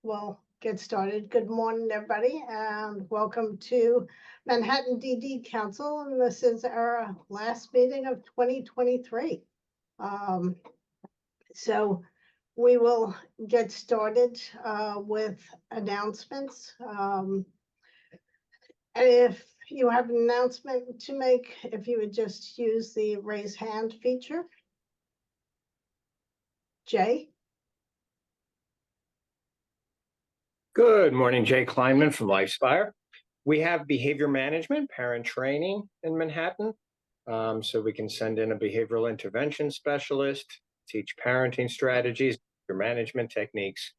We'll get started. Good morning, everybody, and welcome to Manhattan DD Council. And this is our last meeting of 2023. So we will get started with announcements. If you have an announcement to make, if you would just use the raise hand feature. Jay? Good morning, Jay Kleinman from LifeSpire. We have behavior management, parent training in Manhattan. So we can send in a behavioral intervention specialist, teach parenting strategies, your management techniques.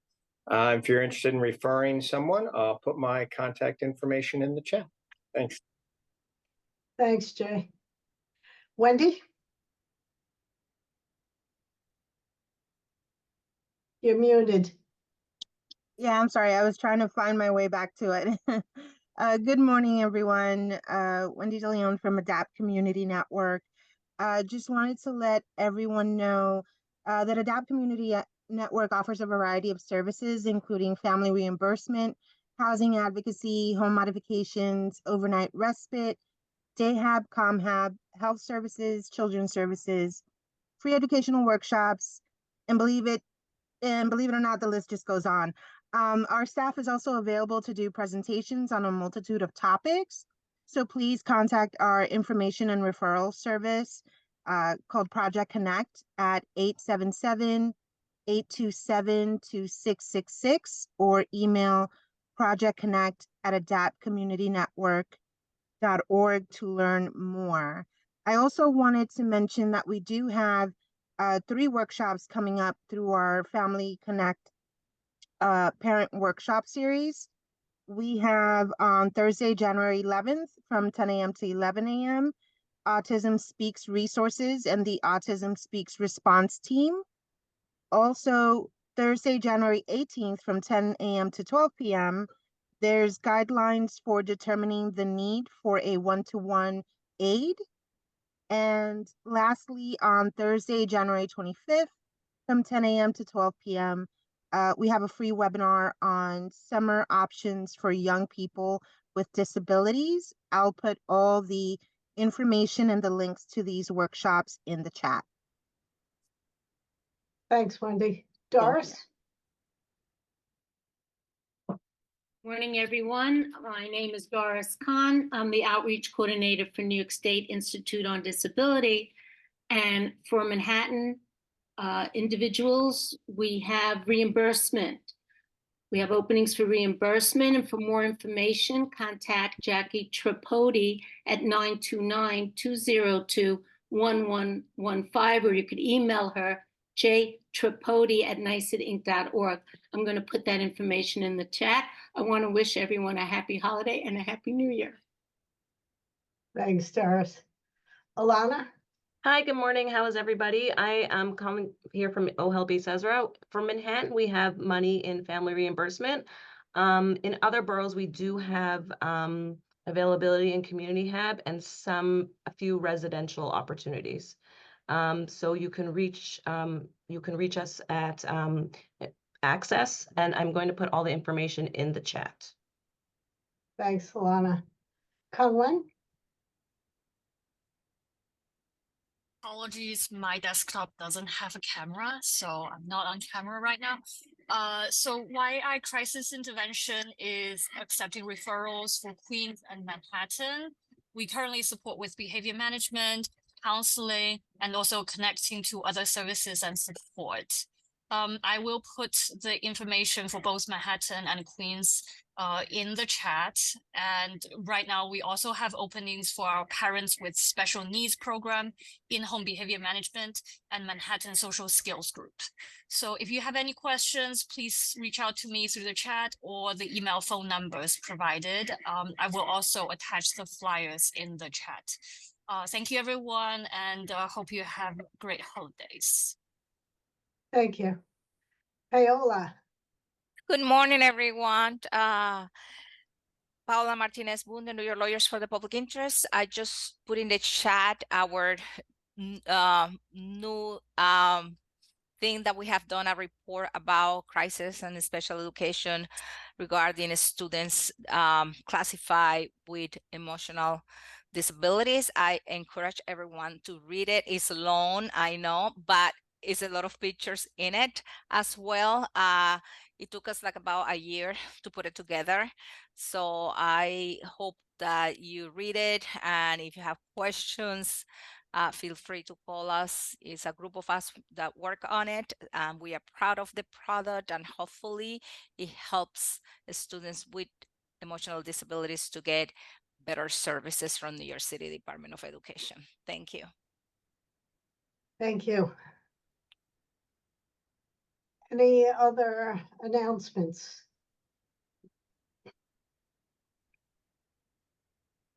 If you're interested in referring someone, I'll put my contact information in the chat. Thanks. Thanks, Jay. Wendy? You're muted. Yeah, I'm sorry. I was trying to find my way back to it. Good morning, everyone. Wendy DeLeon from Adapt Community Network. Just wanted to let everyone know that Adapt Community Network offers a variety of services, including family reimbursement, housing advocacy, home modifications, overnight respite, Dayhab, ComHab, health services, children's services, free educational workshops, and believe it or not, the list just goes on. Our staff is also available to do presentations on a multitude of topics. So please contact our information and referral service called Project Connect at 877-827-2666 or email projectconnect@adaptcommunitynetwork.org to learn more. I also wanted to mention that we do have 3 workshops coming up through our Family Connect parent workshop series. We have on Thursday, January 11th from 10 a.m. to 11 a.m. Autism Speaks Resources and the Autism Speaks Response Team. Also, Thursday, January 18th from 10 a.m. to 12 p.m. There's guidelines for determining the need for a one-to-one aid. And lastly, on Thursday, January 25th from 10 a.m. to 12 p.m., we have a free webinar on summer options for young people with disabilities. I'll put all the information and the links to these workshops in the chat. Thanks, Wendy. Doris? Morning, everyone. My name is Doris Kahn. I'm the Outreach Coordinator for New York State Institute on Disability. And for Manhattan individuals, we have reimbursement. We have openings for reimbursement. And for more information, contact Jackie Tripodi at 929-202-1115, or you could email her, jtripodi@niceitinc.org. I'm going to put that information in the chat. I want to wish everyone a happy holiday and a happy new year. Thanks, Doris. Alana? Hi, good morning. How is everybody? I am coming here from OHELB Cesaro. For Manhattan, we have money in family reimbursement. In other boroughs, we do have availability in Community Hab and a few residential opportunities. So you can reach us at Access, and I'm going to put all the information in the chat. Thanks, Alana. Conwen? Apologies, my desktop doesn't have a camera, so I'm not on camera right now. So YI Crisis Intervention is accepting referrals for Queens and Manhattan. We currently support with behavior management, counseling, and also connecting to other services and support. I will put the information for both Manhattan and Queens in the chat. And right now we also have openings for our Parents with Special Needs program, in-home behavior management, and Manhattan Social Skills Group. So if you have any questions, please reach out to me through the chat or the email phone numbers provided. I will also attach the flyers in the chat. Thank you, everyone, and hope you have great holidays. Thank you. Paola? Good morning, everyone. Paola Martinez Boone, the New York Lawyers for the Public Interest. I just put in the chat our new think that we have done a report about crisis and special education regarding students classified with emotional disabilities. I encourage everyone to read it. It's long, I know, but it's a lot of pictures in it as well. It took us like about a year to put it together. So I hope that you read it, and if you have questions, feel free to call us. It's a group of us that work on it. We are proud of the product, and hopefully it helps students with emotional disabilities to get better services from New York City Department of Education. Thank you. Thank you. Any other announcements?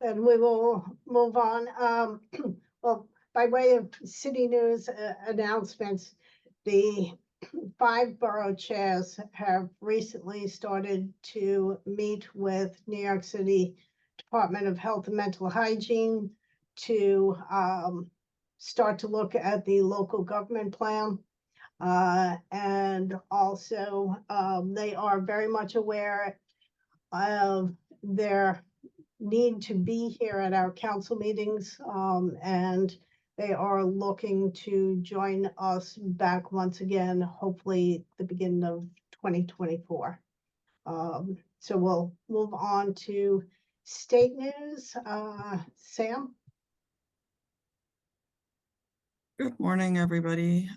Then we will move on. Well, by way of city news announcements, the 5 borough chairs have recently started to meet with New York City Department of Health and Mental Hygiene to start to look at the local government plan. And also, they are very much aware of their need to be here at our council meetings, and they are looking to join us back once again, hopefully the beginning of 2024. So we'll move on to state news. Sam? Good morning, everybody.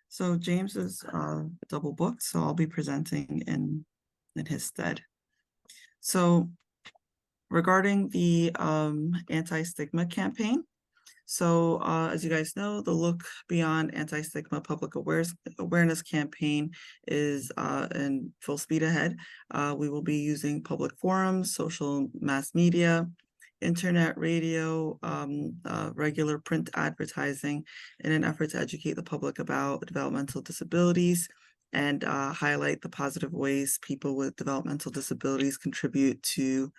So James is double booked, so I'll be presenting in his stead. So regarding the anti-stigma campaign, so as you guys know, the Look Beyond Anti-Stigma Public Awareness campaign is in full speed ahead. We will be using public forums, social mass media, internet, radio, regular print advertising in an effort to educate the public about developmental disabilities and highlight the positive ways people with developmental disabilities contribute to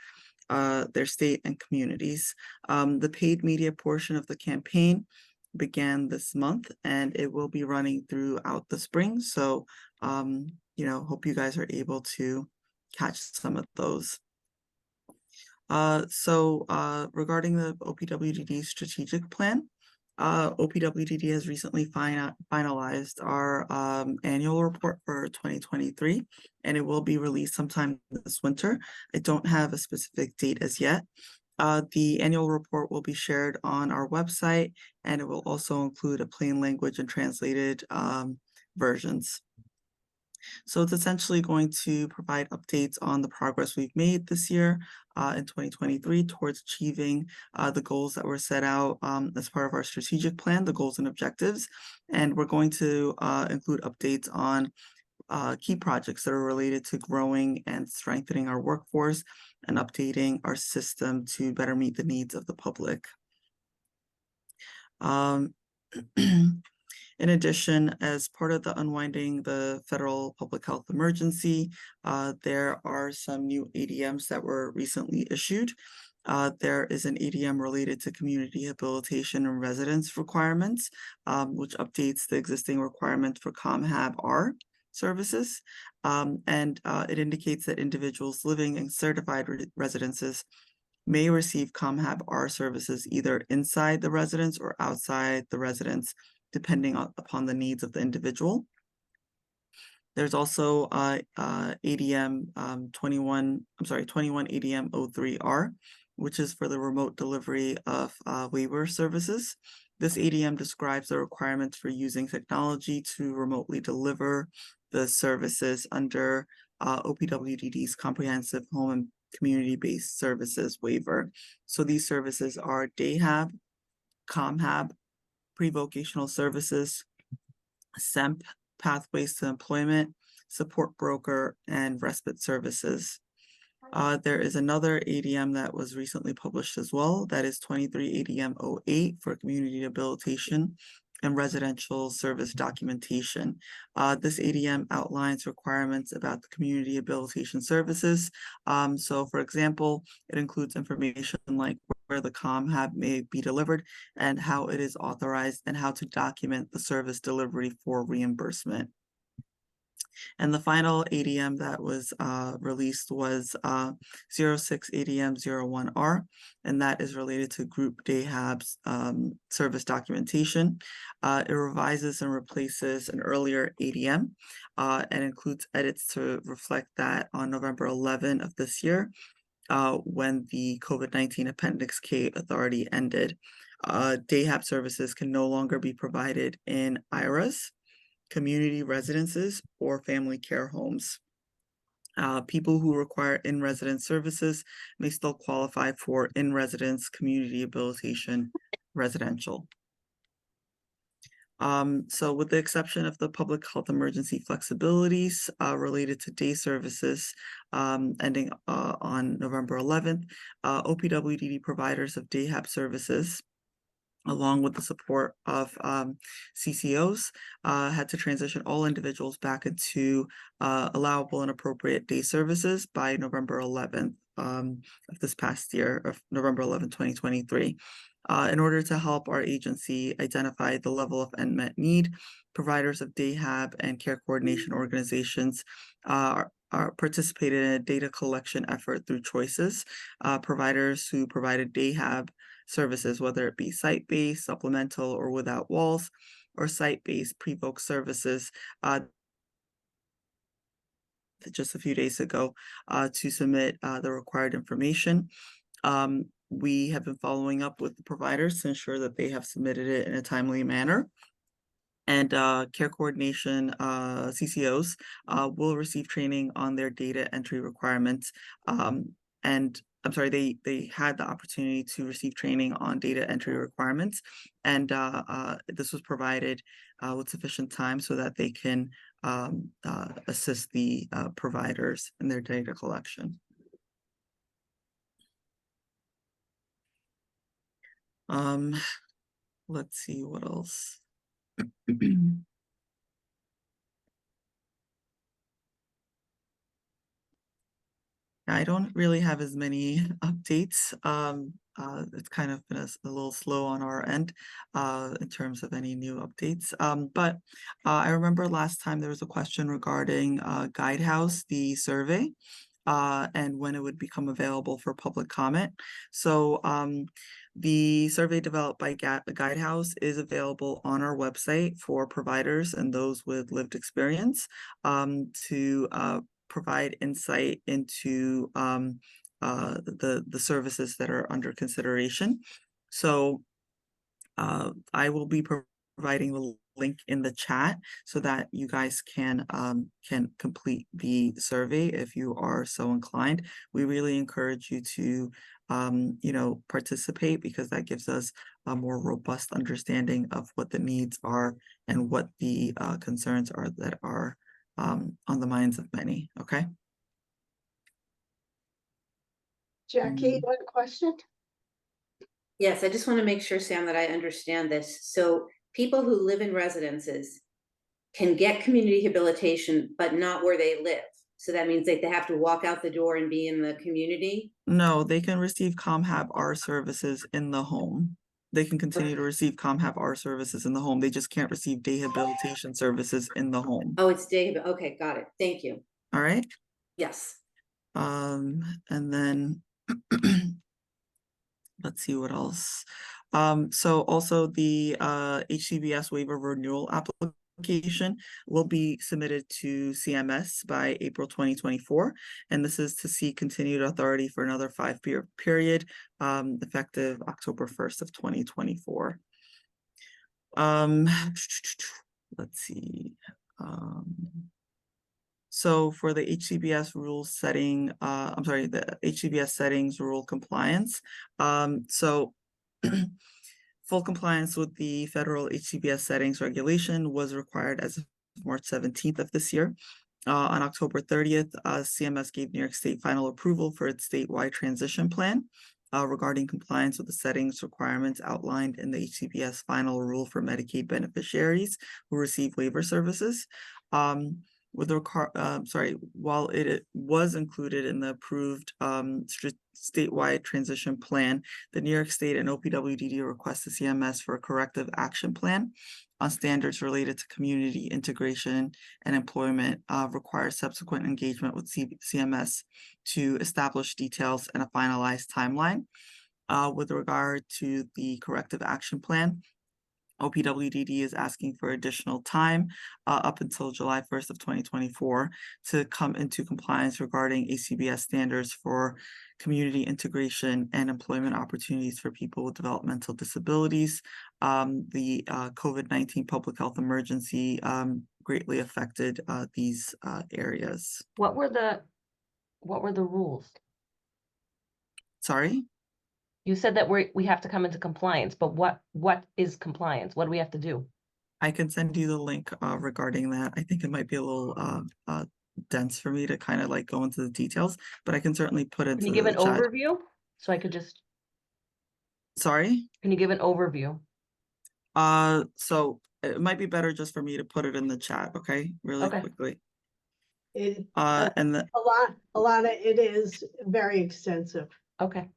their state and communities. The paid media portion of the campaign began this month, and it will be running throughout the spring. So, hope you guys are able to catch some of those. Regarding the OPWDD strategic plan, OPWDD has recently finalized our annual report for 2023, and it will be released sometime this winter. I don't have a specific date as yet. The annual report will be shared on our website, and it will also include a plain language and translated versions. So it's essentially going to provide updates on the progress we've made this year in 2023 towards achieving the goals that were set out as part of our strategic plan, the goals and objectives. And we're going to include updates on key projects that are related to growing and strengthening our workforce and updating our system to better meet the needs of the public. In addition, as part of the unwinding the federal public health emergency, there are some new ADMs that were recently issued. There is an ADM related to community habilitation and residence requirements, which updates the existing requirement for ComHab-R services. It indicates that individuals living in certified residences may receive ComHab-R services either inside the residence or outside the residence, depending upon the needs of the individual. There's also ADM 21 ADM 03R, which is for the remote delivery of waiver services. This ADM describes the requirements for using technology to remotely deliver the services under OPWDD's Comprehensive Home and Community-Based Services Waiver. So these services are DayHab, ComHab, pre-vocational services, SEMP, pathways to employment, support broker, and respite services. There is another ADM that was recently published as well. That is 23 ADM 08 for community rehabilitation and residential service documentation. This ADM outlines requirements about the community rehabilitation services. So for example, it includes information like the ComHab may be delivered and how it is authorized and how to document the service delivery for reimbursement. And the final ADM that was released was 06 ADM 01R, and that is related to Group DAHAB's service documentation. It revises and replaces an earlier ADM and includes edits to reflect that on November 11 of this year, when the COVID-19 Appendix K authority ended, DAHAB services can no longer be provided in IRAs, community residences, or family care homes. People who require in-residence services may still qualify for in-residence community rehabilitation residential. So with the exception of the public health emergency flexibilities related to day services ending on November 11th, OPWDD providers of DAHAB services, along with the support of CCOs, had to transition all individuals back into allowable and appropriate day services by November 11th of this past year, of November 11, 2023. In order to help our agency identify the level of unmet need, providers of DAHAB and care coordination organizations are participated in a data collection effort through Choices. Providers who provided DAHAB services, whether it be site-based, supplemental, or without walls, or site-based pre-voc services, just a few days ago to submit the required information. We have been following up with the providers to ensure that they have submitted it in a timely manner. And care coordination CCOs will receive training on their data entry requirements. And I'm sorry, they had the opportunity to receive training on data entry requirements, and this was provided with sufficient time so that they can assist the providers in their data collection. Let's see what else. I don't really have as many updates. It's kind of been a little slow on our end in terms of any new updates. But I remember last time there was a question regarding Guidehouse, the survey, and when it would become available for public comment. So the survey developed by Guidehouse is available on our website for providers and those with lived experience to provide insight into the services that are under consideration. So I will be providing the link in the chat so that you guys can complete the survey if you are so inclined. We really encourage you to participate, because that gives us a more robust understanding of what the needs are and what the concerns are that are on the minds of many. Okay. Jackie, one question? Yes, I just want to make sure, Sam, that I understand this. So people who live in residences can get community rehabilitation, but not where they live. So that means they have to walk out the door and be in the community? No, they can receive ComHab R services in the home. They can continue to receive ComHab R services in the home. They just can't receive day rehabilitation services in the home. Oh, it's day. Okay, got it. Thank you. All right. Yes. And then let's see what else. So also the HCBS waiver renewal application will be submitted to CMS by April 2024. And this is to seek continued authority for another 5-year period, effective October 1st of 2024. Let's see. So for the HCBS rules setting, the HCBS settings rule compliance. So full compliance with the federal HCBS settings regulation was required as of March 17th of this year. On October 30th, CMS gave New York State final approval for its statewide transition plan regarding compliance with the settings requirements outlined in the HCBS final rule for Medicaid beneficiaries who receive waiver services. while it was included in the approved statewide transition plan, the New York State and OPWDD requested CMS for a corrective action plan on standards related to community integration and employment, requires subsequent engagement with CMS to establish details and a finalized timeline. With regard to the corrective action plan, OPWDD is asking for additional time up until July 1st of 2024 to come into compliance regarding ACBS standards for community integration and employment opportunities for people with developmental disabilities. The COVID-19 public health emergency greatly affected these areas. What were the rules? Sorry? You said that we have to come into compliance, but what is compliance? What do we have to do? I can send you the link regarding that. I think it might be a little dense for me to kind of like go into the details, but I can certainly put it. Can you give an overview? So I could just. Sorry? Can you give an overview? So it might be better just for me to put it in the chat, okay? Really quickly. And Alana, it is very extensive. Okay.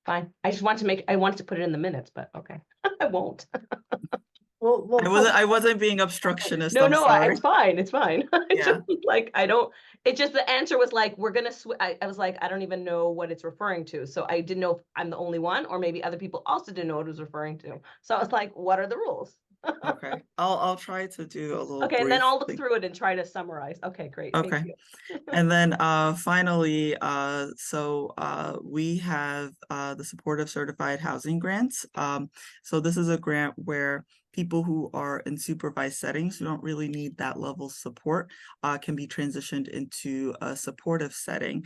Fine. I wanted to put it in the minutes, but okay. I won't. I wasn't being obstructionist. No, I'm no, sorry. it's fine. It's fine. Yeah. It's just the answer was like, we're gonna I was like, I don't even know what it's referring to. So I didn't know if I'm the only one, or maybe other people also didn't know what it was referring to. So I was like, what are the rules? Okay. I'll try to do a little. Okay, and then I'll look thing. through it and try to summarize. Okay, great. Okay. Thank you. And then finally, we have the supportive certified housing grants. So this is a grant where people who are in supervised settings who don't really need that level of support can be transitioned into a supportive setting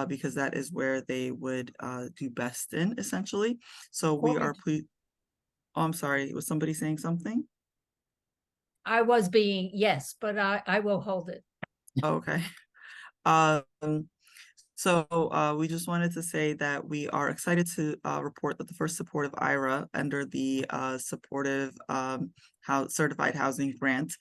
because that is where they would do best in, essentially. So we are pleased. Oh, I'm sorry. Was somebody saying something? Yes, but I will hold it. Okay. So we just wanted to say that we are excited to report that the first supportive IRA under the supportive certified housing grant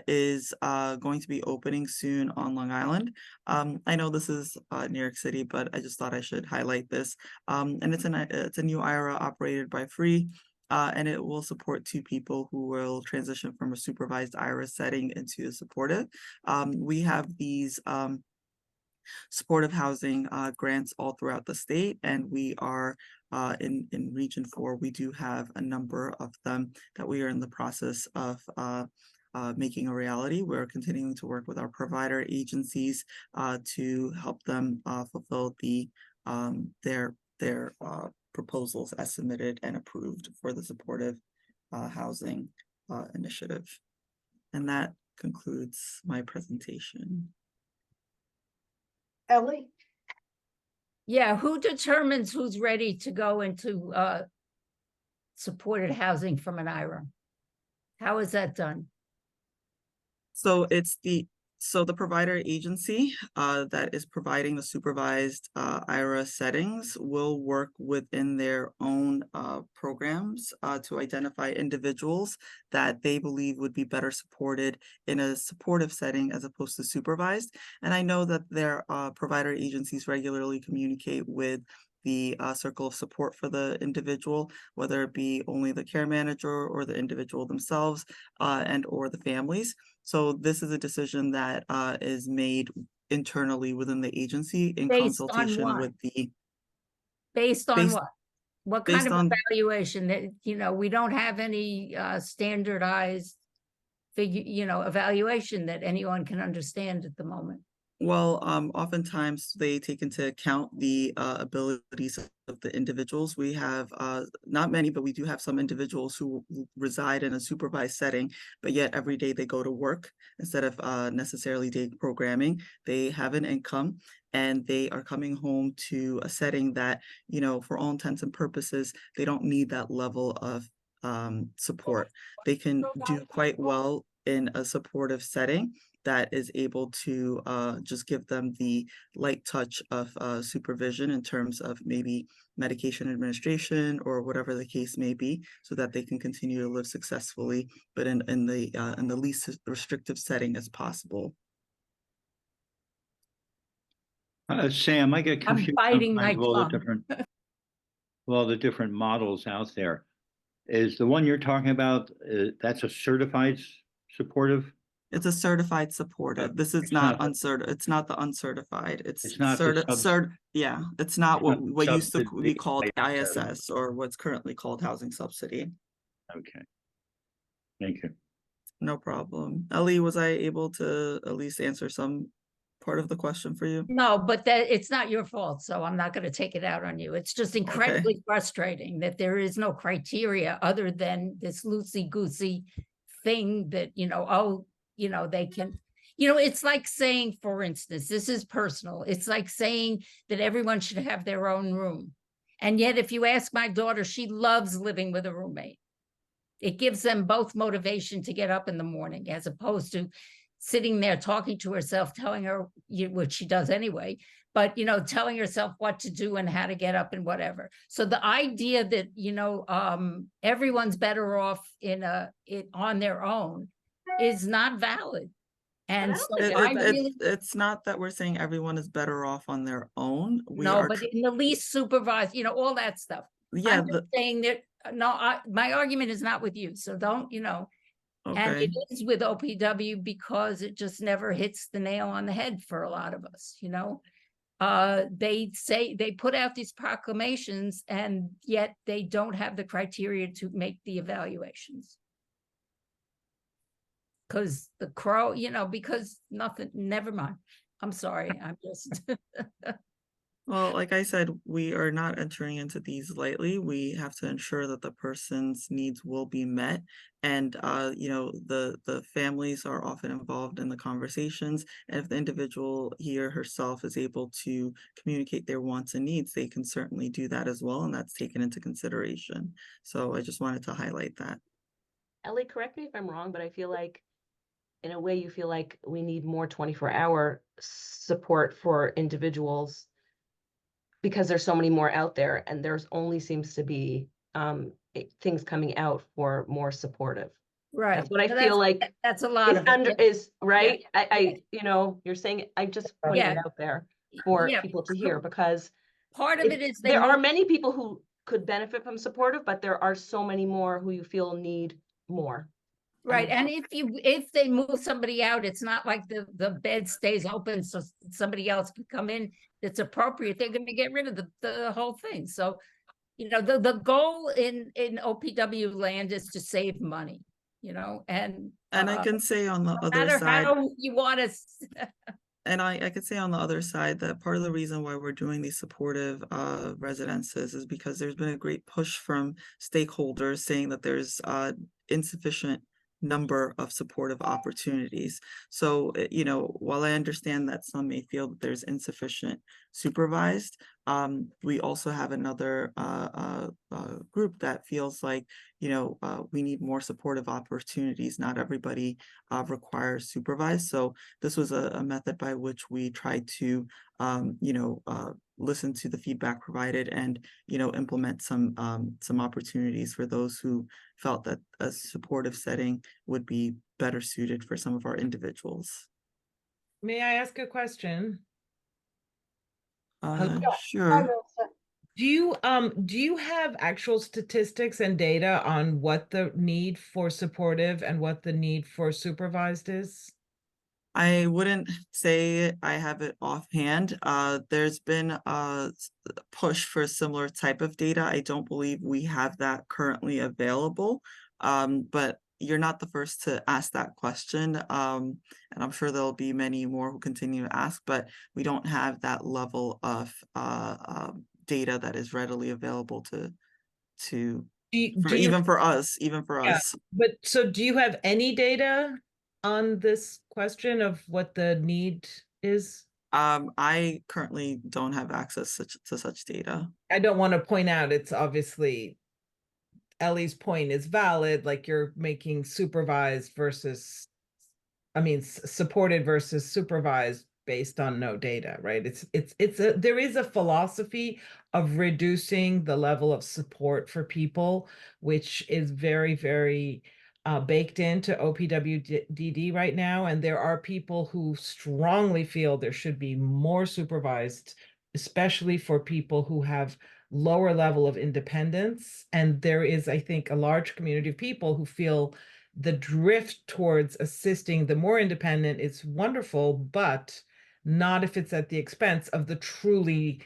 is going to be opening soon on Long Island. I know this is New York City, but I just thought I should highlight this. And it's a new IRA operated by Free. And it will support 2 people who will transition from a supervised IRA setting into a supportive. We have these supportive housing grants all throughout the state, and we are in Region 4. We do have a number of them that we are in the process of making a reality. We're continuing to work with our provider agencies to help them fulfill their proposals as submitted and approved for the supportive housing initiative. And that concludes my presentation. Ellie? Yeah, who determines who's ready to go into supported housing from an IRA? How is that done? So the provider agency that is providing the supervised IRA settings will work within their own programs to identify individuals that they believe would be better supported in a supportive setting as opposed to supervised. And I know that their provider agencies regularly communicate with the circle of support for the individual, whether it be only the care manager or the individual themselves and or the families. So this is a decision that is made internally within the agency in consultation with the. Based on what? What kind based of on- evaluation that, we don't have any standardized evaluation that anyone can understand at the moment. Well, oftentimes they take into account the abilities of the individuals. We have not many, but we do have some individuals who reside in a supervised setting, but yet every day they go to work instead of necessarily day programming. They have an income and they are coming home to a setting that, for all intents and purposes, they don't need that level of support. They can do quite well in a supportive setting that is able to just give them the light touch of supervision in terms of maybe medication administration or whatever the case may be, so that they can continue to live successfully, but in the least restrictive setting as possible. Sam, I get I'm confused biting my sometimes with all the tongue. different, well, the different models out there. Is the one you're talking about, that's a certified supportive? It's a certified supportive. This is It's not not- uncertified. It's not the uncertified. It's It's not the yeah, it's not what not what used to subsidy be called ISS. ISS or what's currently called housing subsidy. Okay. Thank you. No problem. Ellie, was I able to at least answer some part of the question for you? No, but that it's not your fault, so I'm not gonna take it out on you. It's just incredibly frustrating that there is no criteria other than this loosey-goosey thing that, oh, they can, it's like saying, for instance, this is personal. It's like saying that everyone should have their own room. And yet, if you ask my daughter, she loves living with a roommate. It gives them both motivation to get up in the morning as opposed to sitting there talking to herself, telling her, which she does anyway, but, telling herself what to do and how to get up and whatever. So the idea that, everyone's better off on their own is not valid. And I so don't think I really, It's not that we're saying everyone is better off on their own. We no, are but in the least supervised, all that stuff. yeah, I'm just saying that, no, my argument is not with you, so don't, and okay. it is with OPW because it just never hits the nail on the head for a lot of us, they put out these proclamations and yet they don't have the criteria to make the evaluations. Because because nothing, never mind. I'm sorry, I'm just. Well, like I said, we are not entering into these lightly. We have to ensure that the person's needs will be met. And the families are often involved in the conversations. And if the individual, he or herself, is able to communicate their wants and needs, they can certainly do that as well. And that's taken into consideration. So I just wanted to highlight that. Ellie, correct me if I'm wrong, but I feel like in a way you feel like we need more 24-hour support for individuals because there's so many more out there and there's only seems to be things coming out for more supportive. Right. That's what I feel like that's a lot of it. is right. I you're saying, I just pointed Yeah. it out there for Yeah. people to hear because Part of it is there are many people who could benefit from supportive, but there are so many more who you feel need more. Right, and if they move somebody out, it's not like the bed stays open so somebody else can come in that's appropriate. They're going to get rid of the whole thing. So, the goal in OPW land is to save money, and I can say on the no other matter side. how you want to. And I could say on the other side that part of the reason why we're doing these supportive residences is because there's been a great push from stakeholders saying that there's insufficient number of supportive opportunities. So, while I understand that some may feel that there's insufficient supervised, we also have another group that feels like, we need more supportive opportunities. Not everybody requires supervised. So this was a method by which we tried to, listen to the feedback provided and, implement some opportunities for those who felt that a supportive setting would be better suited for some of our individuals. May I ask a question? Sure. Do you have actual statistics and data on what the need for supportive and what the need for supervised is? I wouldn't say I have it offhand. There's been a push for a similar type of data. I don't believe we have that currently available, but you're not the first to ask that question. And I'm sure there'll be many more who continue to ask, but we don't have that level of data that is readily available even for us. But so do you have any data on this question of what the need is? I currently don't have access to such data. I don't want to point out, it's obviously Ellie's point is valid, like you're making supervised versus, supported versus supervised based on no data, right? There is a philosophy of reducing the level of support for people, which is very, very baked into OPWDD right now, and there are people who strongly feel there should be more supervised, especially for people who have lower level of independence. And there is, I think, a large community of people who feel the drift towards assisting the more independent is wonderful, but not if it's at the expense of the truly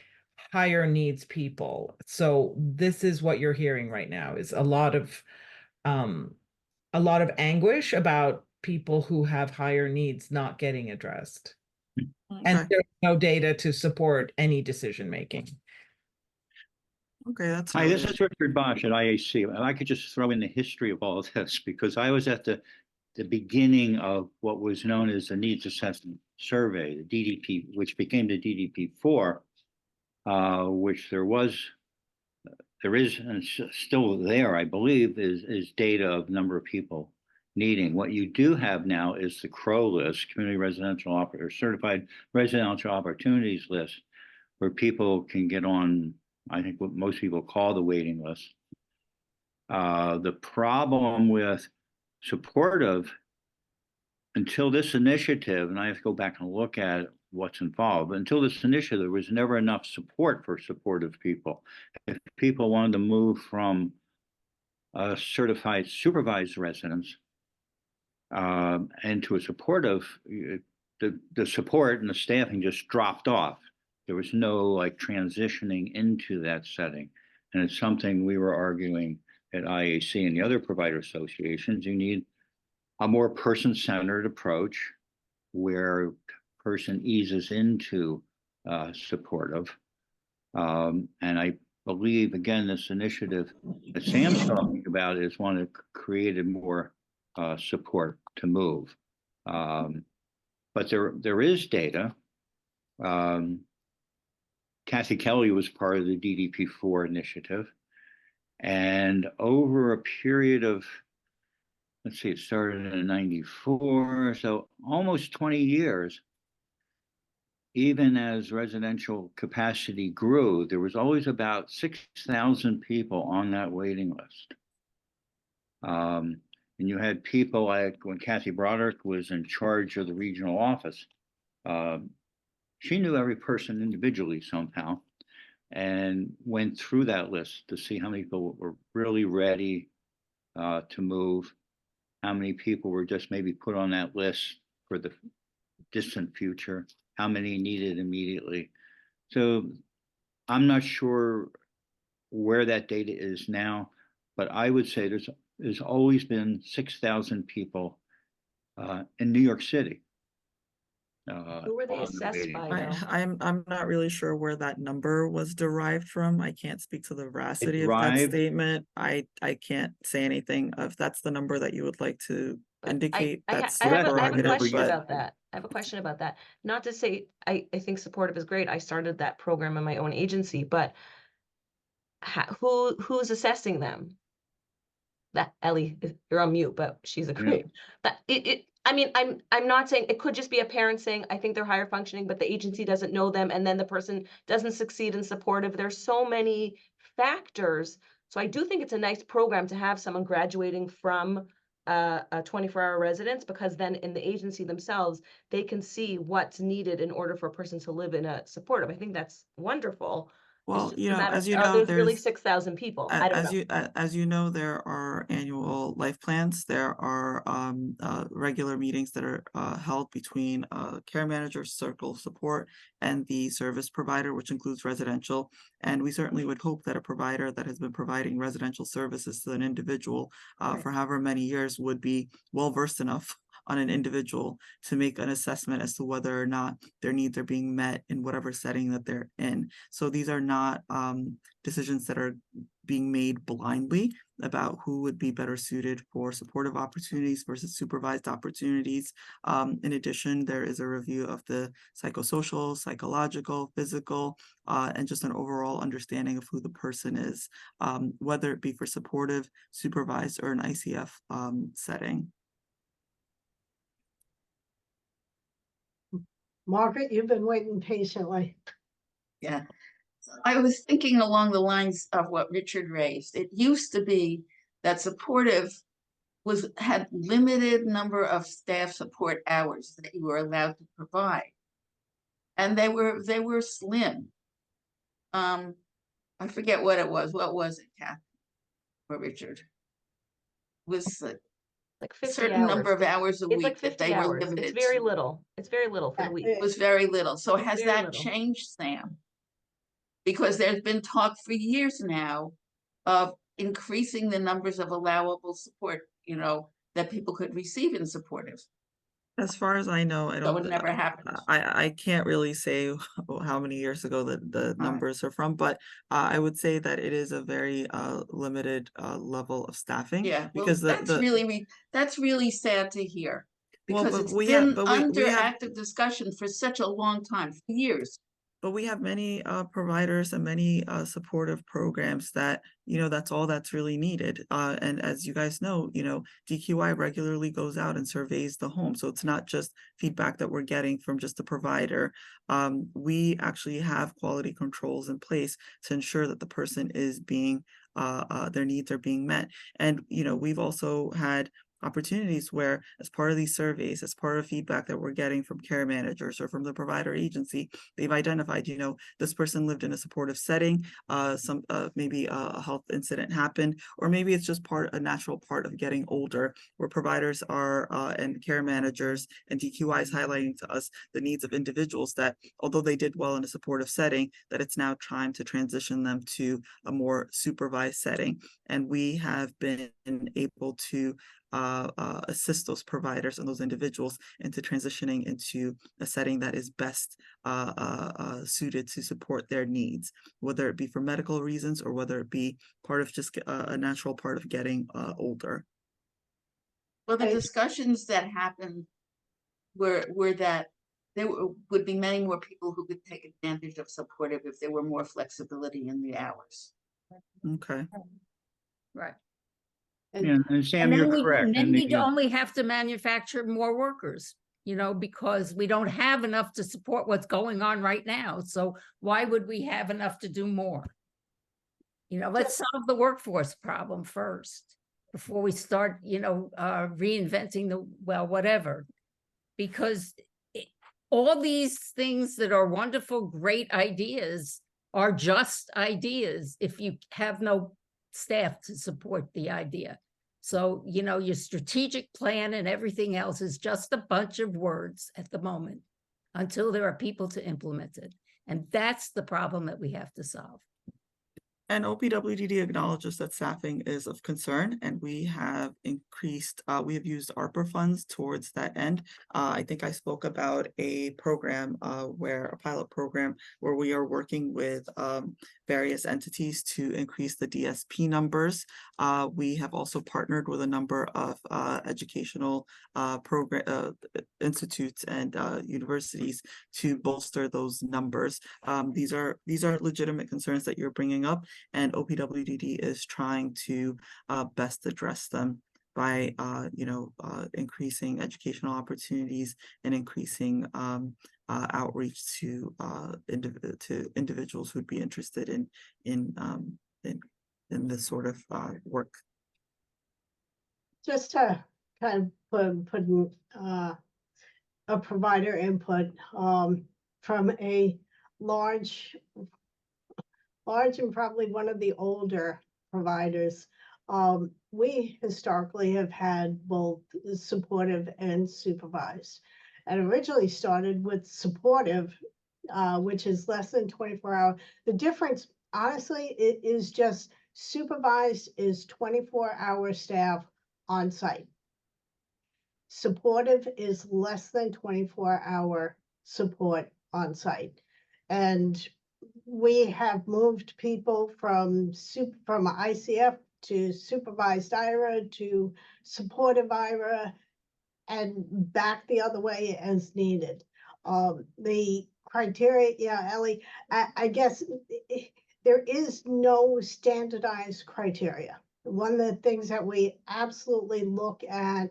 higher needs people. So this is what you're hearing right now, is a lot of anguish about people who have higher needs not getting addressed. And Okay, there's no data to support any decision making. okay, that's Hi, this noted. is Richard Bosch at IAC. And I could just throw in the history of all of this because I was at the beginning of what was known as the Needs Assessment Survey, the DDP, which became the DDP-4, which there is, and still there, I believe, is data of number of people needing. What you do have now is the CROW list, Community Residential or Certified Residential Opportunities List, where people can get on, I think what most people call the waiting list. The problem with supportive, until this initiative, and I have to go back and look at what's involved, but until this initiative, there was never enough support for supportive people. If people wanted to move from certified supervised residence into a supportive, the support and the staffing just dropped off. There was no like transitioning into that setting. And it's something we were arguing at IAC and the other provider associations. You need a more person-centered approach where person eases into supportive. And I believe, again, this initiative that Sam's talking about is one that created more support to move. But there is data. Kathy Kelly was part of the DDP-4 initiative. And over a period of, let's see, it started in '94, so almost 20 years, even as residential capacity grew, there was always about 6,000 people on that waiting list. And you had people like when Kathy Broderick was in charge of the regional office, she knew every person individually somehow and went through that list to see how many people were really ready to move, how many people were just maybe put on that list for the distant future, how many needed immediately. So I'm not sure where that data is now, but I would say there's always been 6,000 people in New York City. Who were they assessed by though? I'm not really sure where that number was derived from. I can't speak to the veracity of that derived- statement. I can't say anything. If that's the number that you would like to indicate, that's I your have a prerogative, question but about that. I have a question about that. Not to say, I think supportive is great. I started that program in my own agency, but who's assessing them? That Ellie, you're on mute, but she's agreeing. That I mean, I'm not saying it could just be a parent saying, I think they're higher functioning, but the agency doesn't know them, and then the person doesn't succeed in supportive. There's so many factors. So I do think it's a nice program to have someone graduating from a 24-hour residence, because then in the agency themselves, they can see what's needed in order for a person to live in a supportive. I think that's wonderful. well, you know, As you know, there's really 6,000 people. I don't know. As you know, there are annual life plans. There are regular meetings that are held between care manager, circle support, and the service provider, which includes residential. And we certainly would hope that a provider that has been providing residential services to an individual for however many years would be well versed enough on an individual to make an assessment as to whether or not their needs are being met in whatever setting that they're in. So these are not decisions that are being made blindly about who would be better suited for supportive opportunities versus supervised opportunities. In addition, there is a review of the psychosocial, psychological, physical, and just an overall understanding of who the person is, whether it be for supportive, supervised, or an ICF setting. Margaret, you've been waiting patiently. Yeah, I was thinking along the lines of what Richard raised. It used to be that supportive had limited number of staff support hours that you were allowed to provide. And they were slim. I forget what it was. What was it, Kathy or Richard? Was Like a 50 certain number hours. of hours a It's week like that 50 they were hours. limited It's very to. little. It's very little for the week. It was very little. So It's has very that little. changed, Sam? Because there's been talk for years now of increasing the numbers of allowable support, that people could receive in supportive. As far as I know, I So don't, it never happened. I can't really say how many years ago the numbers are from, but I would say that it is a very limited level of staffing. Yeah, well, because that's really sad to hear. Well, Because but it's we been have- but we under have- active discussion for such a long time, for years. But we have many providers and many supportive programs that, that's all that's really needed. And as you guys know, DQI regularly goes out and surveys the home. So it's not just feedback that we're getting from just the provider. We actually have quality controls in place to ensure that the person is being, their needs are being met. And, we've also had opportunities where, as part of these surveys, as part of feedback that we're getting from care managers or from the provider agency, they've identified, this person lived in a supportive setting, maybe a health incident happened, or maybe it's just a natural part of getting older, where providers are and care managers and DQI is highlighting to us the needs of individuals that, although they did well in a supportive setting, that it's now time to transition them to a more supervised setting. And we have been able to assist those providers and those individuals into transitioning into a setting that is best suited to support their needs, whether it be for medical reasons or whether it be part of just a natural part of getting older. Well, the discussions that happened were that there would be many more people who could take advantage of supportive if there were more flexibility in the hours. Okay. Right. Yeah, and Sam, And then you're correct. then And we'd only have to manufacture more workers, because we don't have enough to support what's going on right now. So why would we have enough to do more? Let's solve the workforce problem first before we start, reinventing whatever. Because all these things that are wonderful, great ideas are just ideas if you have no staff to support the idea. So, your strategic plan and everything else is just a bunch of words at the moment until there are people to implement it. And that's the problem that we have to solve. And OPWDD acknowledges that staffing is of concern, and we have increased, we have used ARPA funds towards that end. I think I spoke about a program a pilot program where we are working with various entities to increase the DSP numbers. We have also partnered with a number of educational institutes and universities to bolster those numbers. These are legitimate concerns that you're bringing up, and OPWDD is trying to best address them by increasing educational opportunities and increasing outreach to individuals who'd be interested in this sort of work. Just to kind of put in a provider input from a large and probably one of the older providers. We historically have had both supportive and supervised. And originally started with supportive, which is less than 24 hours. The difference, honestly, it is just supervised is 24-hour staff on site. Supportive is less than 24-hour support on site. And we have moved people from ICF to supervised IRA to supportive IRA and back the other way as needed. The criteria, yeah, Ellie, I guess there is no standardized criteria. One of the things that we absolutely look at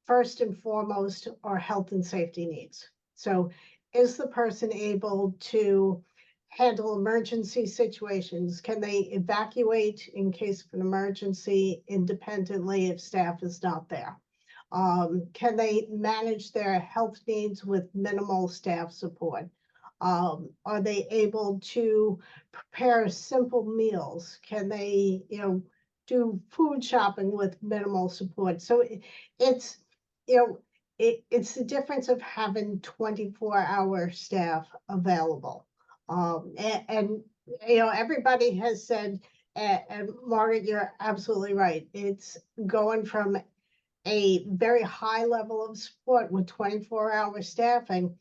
first and foremost are health and safety needs. So is the person able to handle emergency situations? Can they evacuate in case of an emergency independently if staff is not there? Can they manage their health needs with minimal staff support? Are they able to prepare simple meals? Can they, do food shopping with minimal support? So it's, it's the difference of having 24-hour staff available. And everybody has said, and Margaret, you're absolutely right. It's going from a very high level of support with 24-hour staffing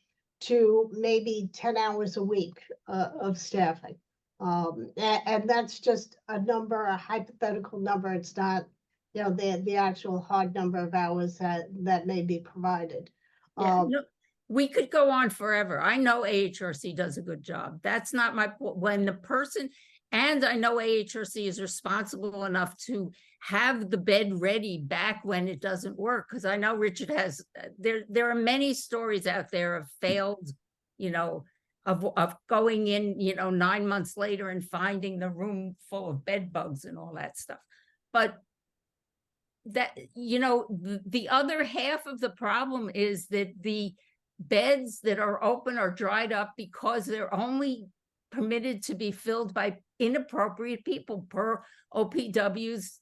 to maybe 10 hours a week of staffing. And that's just a number, a hypothetical number. It's not, the actual hard number of hours that may be provided. Yeah, no, we could go on forever. I know AHRC does a good job. That's not my point. When the person, and I know AHRC is responsible enough to have the bed ready back when it doesn't work. Because I know Richard has, there are many stories out there of failed, of going in, 9 months later and finding the room full of bed bugs and all that stuff. But that, the other half of the problem is that the beds that are open are dried up because they're only permitted to be filled by inappropriate people per OPW's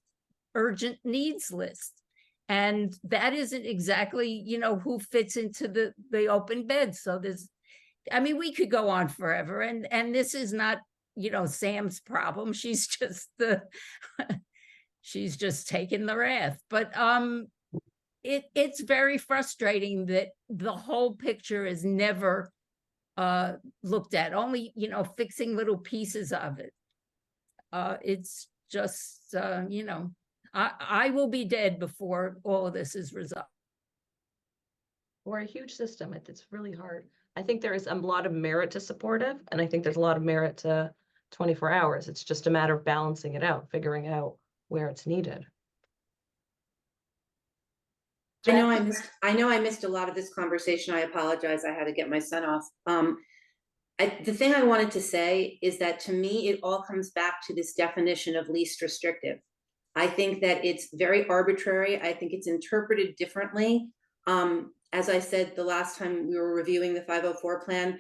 urgent needs list. And that isn't exactly, who fits into the open beds. So we could go on forever. And this is not, Sam's problem. She's just she's just taking the wrath. But it's very frustrating that the whole picture is never looked at, only, fixing little pieces of it. It's just, I will be dead before all of this is resolved. We're a huge system. It's really hard. I think there is a lot of merit to supportive, and I think there's a lot of merit to 24 hours. It's just a matter of balancing it out, figuring out where it's needed. I know I missed a lot of this conversation. I apologize. I had to get my son off. The thing I wanted to say is that to me, it all comes back to this definition of least restrictive. I think that it's very arbitrary. I think it's interpreted differently. As I said the last time we were reviewing the 504 plan,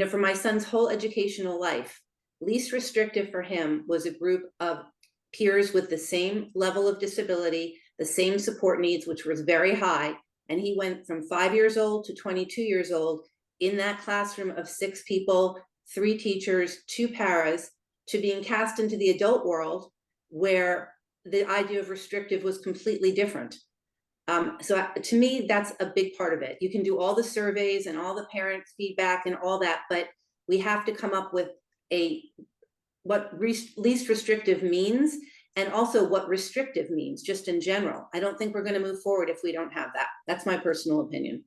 for my son's whole educational life, least restrictive for him was a group of peers with the same level of disability, the same support needs, which was very high. And he went from 5 years old to 22 years old in that classroom of 6 people, 3 teachers, 2 paras, to being cast into the adult world where the idea of restrictive was completely different. So to me, that's a big part of it. You can do all the surveys and all the parents' feedback and all that, but we have to come up with what least restrictive means, and also what restrictive means just in general. I don't think we're going to move forward if we don't have that. That's my personal opinion.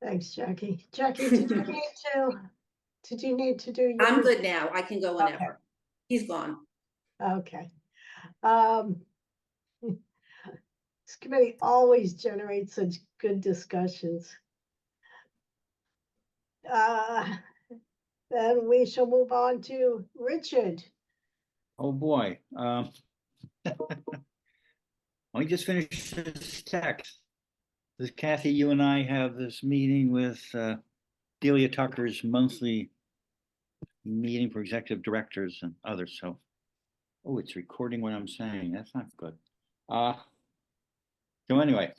Thanks, Jackie. Jackie, did you need to do your? I'm good now. I can go whenever. Okay. He's gone. Okay. This committee always generates such good discussions. Then we shall move on to Richard. Oh, boy. Let me just finish this text. This, Kathy, you and I have this meeting with Delia Tucker's monthly meeting for executive directors and others. So, oh, it's recording what I'm saying. That's not good. So anyway.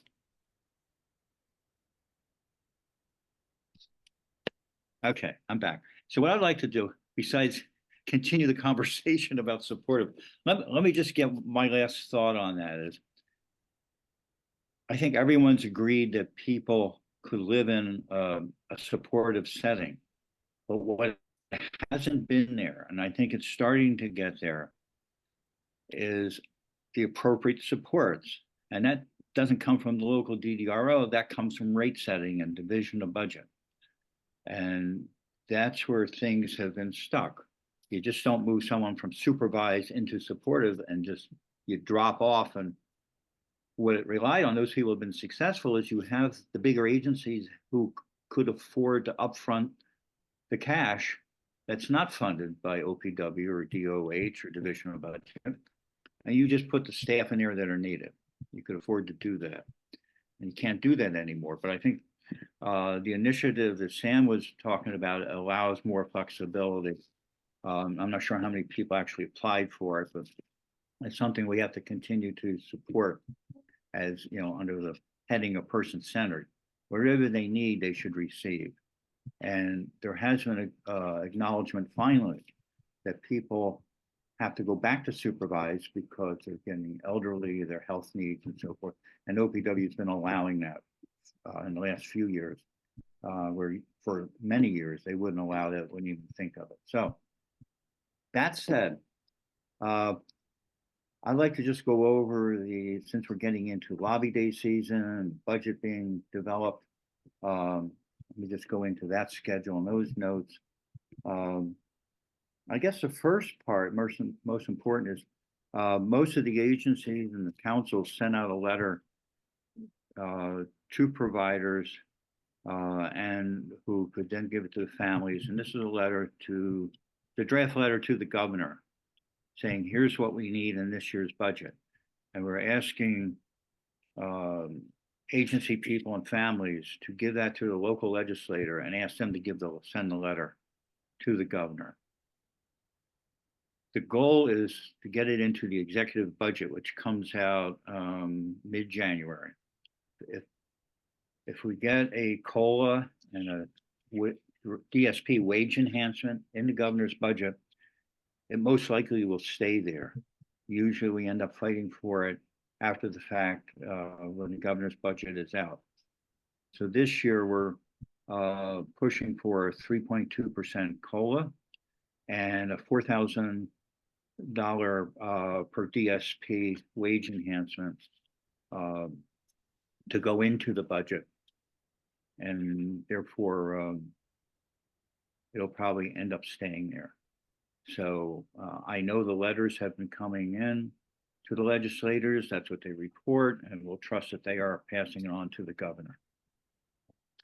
Okay, I'm back. So what I'd like to do, besides continue the conversation about supportive, let me just get my last thought on that is, I think everyone's agreed that people could live in a supportive setting, but what hasn't been there, and I think it's starting to get there, is the appropriate supports. And that doesn't come from the local DDRO, that comes from rate setting and division of budget. And that's where things have been stuck. You just don't move someone from supervised into supportive and just you drop off. And what it relied on, those people have been successful, is you have the bigger agencies who could afford to upfront the cash that's not funded by OPW or DOH or Division of Budget, and you just put the staff in there that are needed. You could afford to do that. And you can't do that anymore. But I think the initiative that Sam was talking about allows more flexibility. I'm not sure how many people actually applied for it, but it's something we have to continue to support as, you know, under the heading of person-centered. Whatever they need, they should receive. And there has been an acknowledgement finally that people have to go back to supervise because they're getting elderly, their health needs and so forth. And OPW has been allowing that in the last few years, where for many years they wouldn't allow that, wouldn't even think of it. So that said, I'd like to just go over since we're getting into lobby day season and budget being developed, let me just go into that schedule and those notes. I guess the first part, most important, is most of the agencies and the council sent out a letter to providers and who could then give it to the families. And this is a letter to the draft letter to the governor saying, here's what we need in this year's budget. And we're asking agency people and families to give that to the local legislator and ask them to send the letter to the governor. The goal is to get it into the executive budget, which comes out mid-January. If we get a COLA and a DSP wage enhancement in the governor's budget, it most likely will stay there. Usually we end up fighting for it after the fact when the governor's budget is out. So this year we're pushing for a 3.2% COLA and a $4,000 per DSP wage enhancement to go into the budget. And therefore, it'll probably end up staying there. So I know the letters have been coming in to the legislators. That's what they report, and we'll trust that they are passing it on to the governor.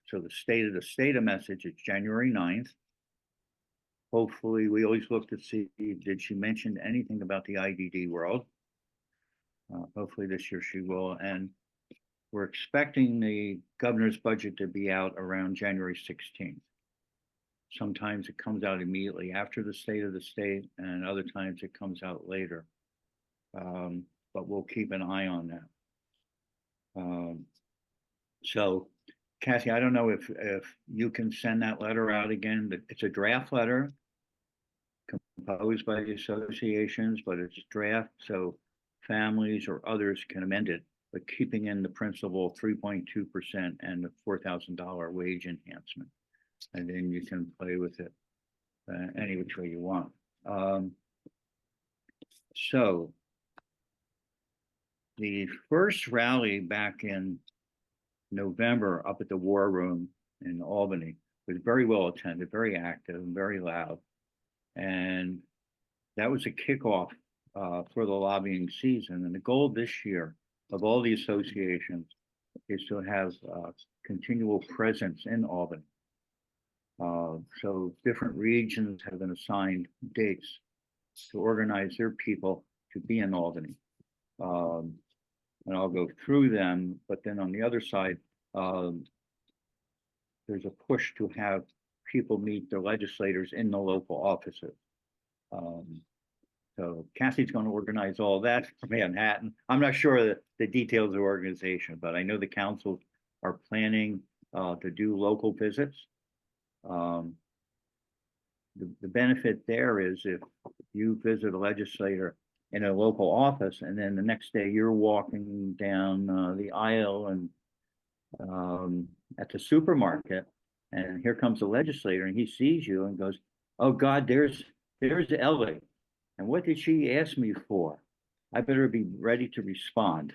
So the state of message is January 9th. Hopefully, we always look to see, did she mention anything about the IDD world? Hopefully this year she will. And we're expecting the governor's budget to be out around January 16th. Sometimes it comes out immediately after the state of the state, and other times it comes out later. But we'll keep an eye on that. So, Kathy, I don't know if you can send that letter out again. It's a draft letter composed by the associations, but it's draft, so families or others can amend it, but keeping in the principal 3.2% and the $4,000 wage enhancement. And then you can play with it any which way you want. So the first rally back in November up at the War Room in Albany was very well attended, very active, and very loud. And that was a kickoff for the lobbying season. And the goal this year of all the associations is to have continual presence in Albany. So different regions have been assigned dates to organize their people to be in Albany. And I'll go through them, but then on the other side, there's a push to have people meet their legislators in the local offices. So Kathy's going to organize all that for Manhattan. I'm not sure the details of organization, but I know the councils are planning to do local visits. The benefit there is if you visit a legislator in a local office and then the next day you're walking down the aisle and at the supermarket and here comes the legislator and he sees you and goes, oh God, there's Ellie. And what did she ask me for? I better be ready to respond.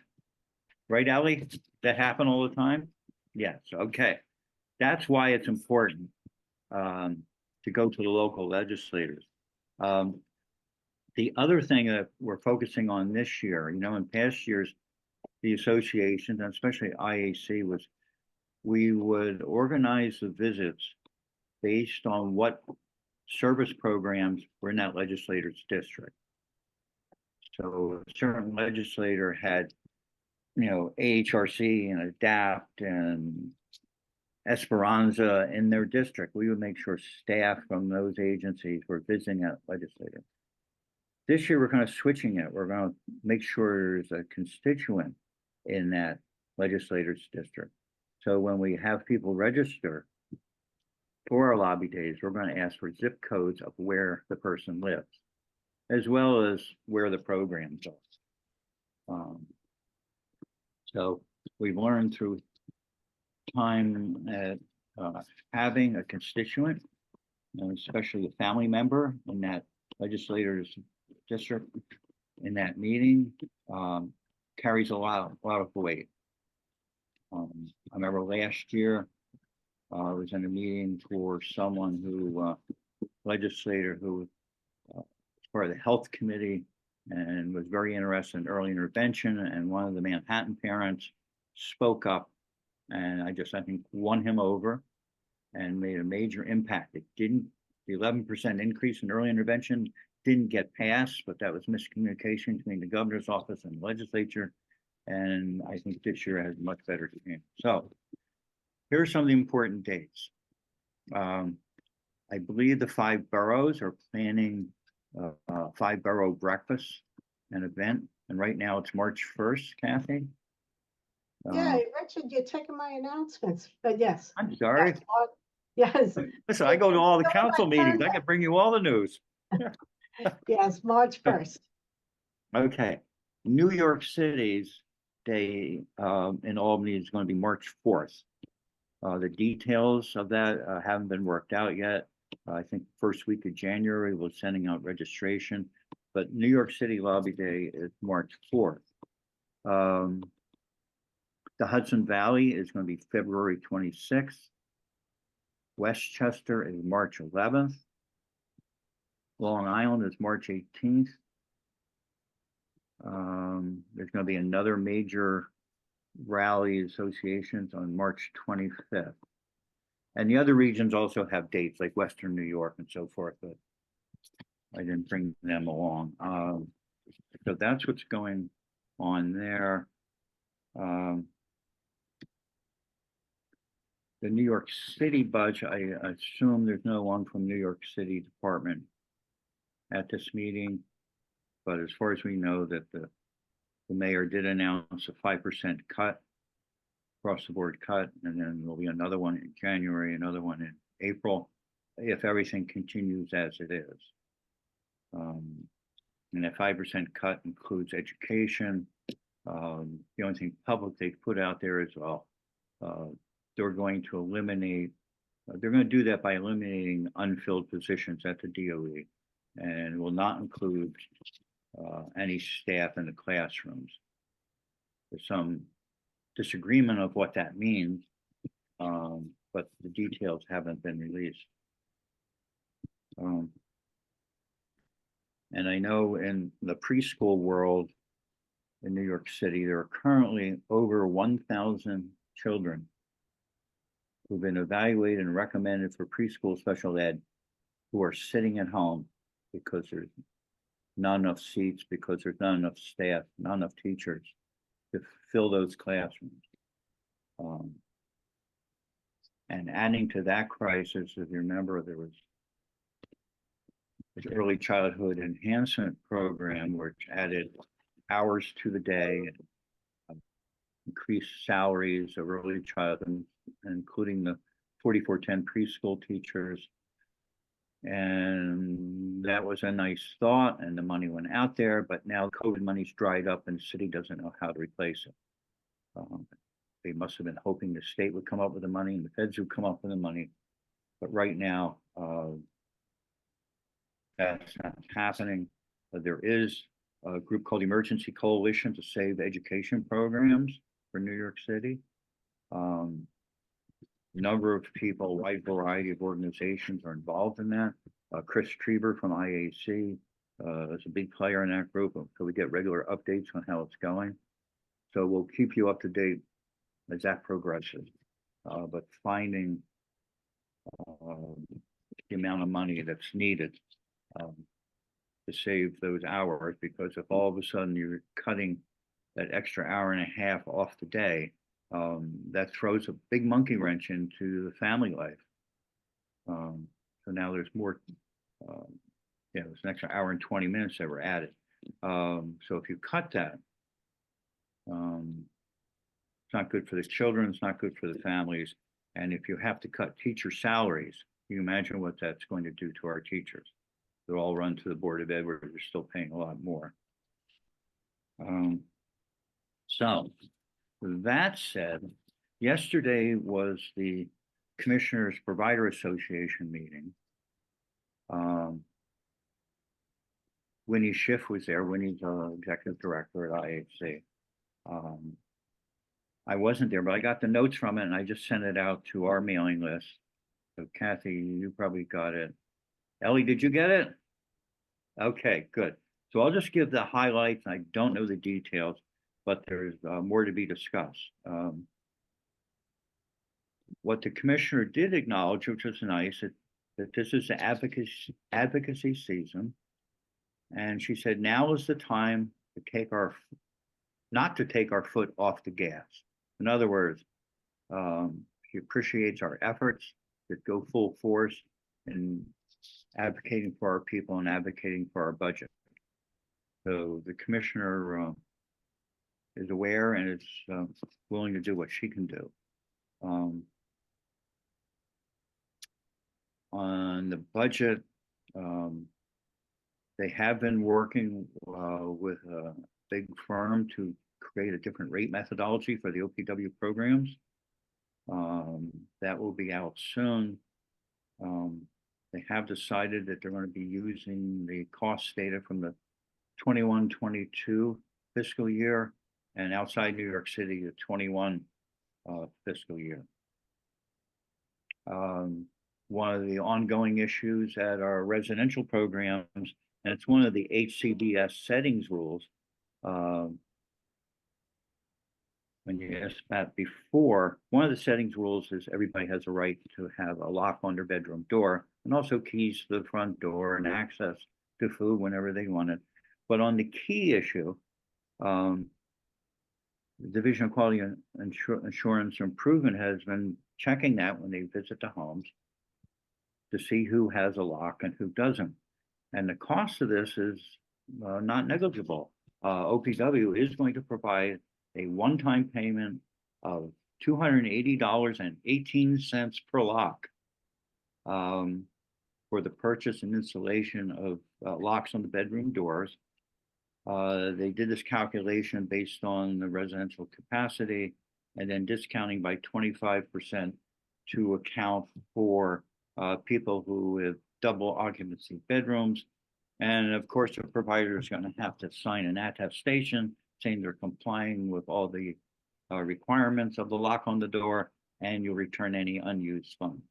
Right, Ellie? That happen all the time? Yes, okay. That's why it's important to go to the local legislators. The other thing that we're focusing on this year, you know, in past years, the associations, and especially IAC, was we would organize the visits based on what service programs were in that legislator's district. So a certain legislator had, AHRC and ADAPT and Esperanza in their district. We would make sure staff from those agencies were visiting that legislator. This year, we're kind of switching it. We're going to make sure there's a constituent in that legislator's district. So when we have people register for our lobby days, we're going to ask for zip codes of where the person lives, as well as where the programs are. So we've learned through time that having a constituent, especially a family member in that legislator's district in that meeting, carries a lot of weight. I remember last year I was in a meeting for someone who legislator who was part of the health committee and was very interested in early intervention, and one of the Manhattan parents spoke up, and I think won him over and made a major impact. The 11% increase in early intervention didn't get passed, but that was miscommunication between the governor's office and the legislature. And I think this year has a much better chance. So here are some of the important dates. I believe the 5 boroughs are planning a 5-borough breakfast, an event. And right now it's March 1st, Kathy. Yeah, Richard, you're taking my announcements, but yes. I'm sorry. Yes. Listen, I go to all the Still on council my meetings. I agenda. can bring you all the news. Yes, March 1st. Okay. New York City's day in Albany is going to be March 4th. The details of that haven't been worked out yet. I think first week of January we're sending out registration, but New York City Lobby Day is March 4th. The Hudson Valley is going to be February 26th. Westchester is March 11th. Long Island is March 18th. There's going to be another major rally associations on March 25th. And the other regions also have dates like Western New York and so forth, but I didn't bring them along. So that's what's going on there. The New York City budget, I assume there's no one from New York City Department at this meeting, but as far as we know that the mayor did announce a 5% cut, across the board cut, and then there'll be another one in January, another one in April, if everything continues as it is. And that 5% cut includes education. The only thing public they put out there is, well, they're going to eliminate, they're going to do that by eliminating unfilled positions at the DOE, and will not include any staff in the classrooms. There's some disagreement of what that means, but the details haven't been released. And I know in the preschool world in New York City, there are currently over 1,000 children who've been evaluated and recommended for preschool special ed who are sitting at home because there's not enough seats, because there's not enough staff, not enough teachers to fill those classrooms. And adding to that crisis, if you remember, there was this early childhood enhancement program which added hours to the day and increased salaries of early childhood, including the 4410 preschool teachers. And that was a nice thought, and the money went out there, but now COVID money's dried up and the city doesn't know how to replace it. They must have been hoping the state would come up with the money and the feds would come up with the money. But right now, that's not happening. There is a group called Emergency Coalition to Save Education Programs for New York City. Number of people, a wide variety of organizations are involved in that. Chris Trieber from IAC is a big player in that group, so we get regular updates on how it's going. So we'll keep you up to date as that progresses. But finding the amount of money that's needed to save those hours, because if all of a sudden you're cutting that extra hour and a half off the day, that throws a big monkey wrench into the family life. So now there's more, there's an extra hour and 20 minutes that were added. So if you cut that, it's not good for the children, it's not good for the families. And if you have to cut teacher salaries, you imagine what that's going to do to our teachers. They'll all run to the Board of Ed where they're still paying a lot more. So that said, yesterday was the Commissioners Provider Association meeting. Winnie Schiff was there. Winnie's executive director at IHC. I wasn't there, but I got the notes from it and I just sent it out to our mailing list. So Kathy, you probably got it. Ellie, did you get it? Okay, good. So I'll just give the highlights. I don't know the details, but there's more to be discussed. What the commissioner did acknowledge, which was nice, that this is the advocacy season. And she said, now is the time to not to take our foot off the gas. In other words, she appreciates our efforts that go full force in advocating for our people and advocating for our budget. So the commissioner is aware and is willing to do what she can do. On the budget, they have been working with a big firm to create a different rate methodology for the OPW programs. That will be out soon. They have decided that they're going to be using the cost data from the 21-22 fiscal year, and outside New York City, the 21 fiscal year. One of the ongoing issues at our residential programs, and it's one of the HCBS settings rules. When you asked that before, one of the settings rules is everybody has a right to have a lock on their bedroom door and also keys to the front door and access to food whenever they want it. But on the key issue, the Division of Quality and Assurance Improvement has been checking that when they visit the homes to see who has a lock and who doesn't. And the cost of this is not negligible. OPW is going to provide a one-time payment of $280.18 per lock for the purchase and installation of locks on the bedroom doors. They did this calculation based on the residential capacity and then discounting by 25% to account for people who have double occupancy bedrooms. And of course, the provider is going to have to sign an attestation saying they're complying with all the requirements of the lock on the door, and you'll return any unused funds.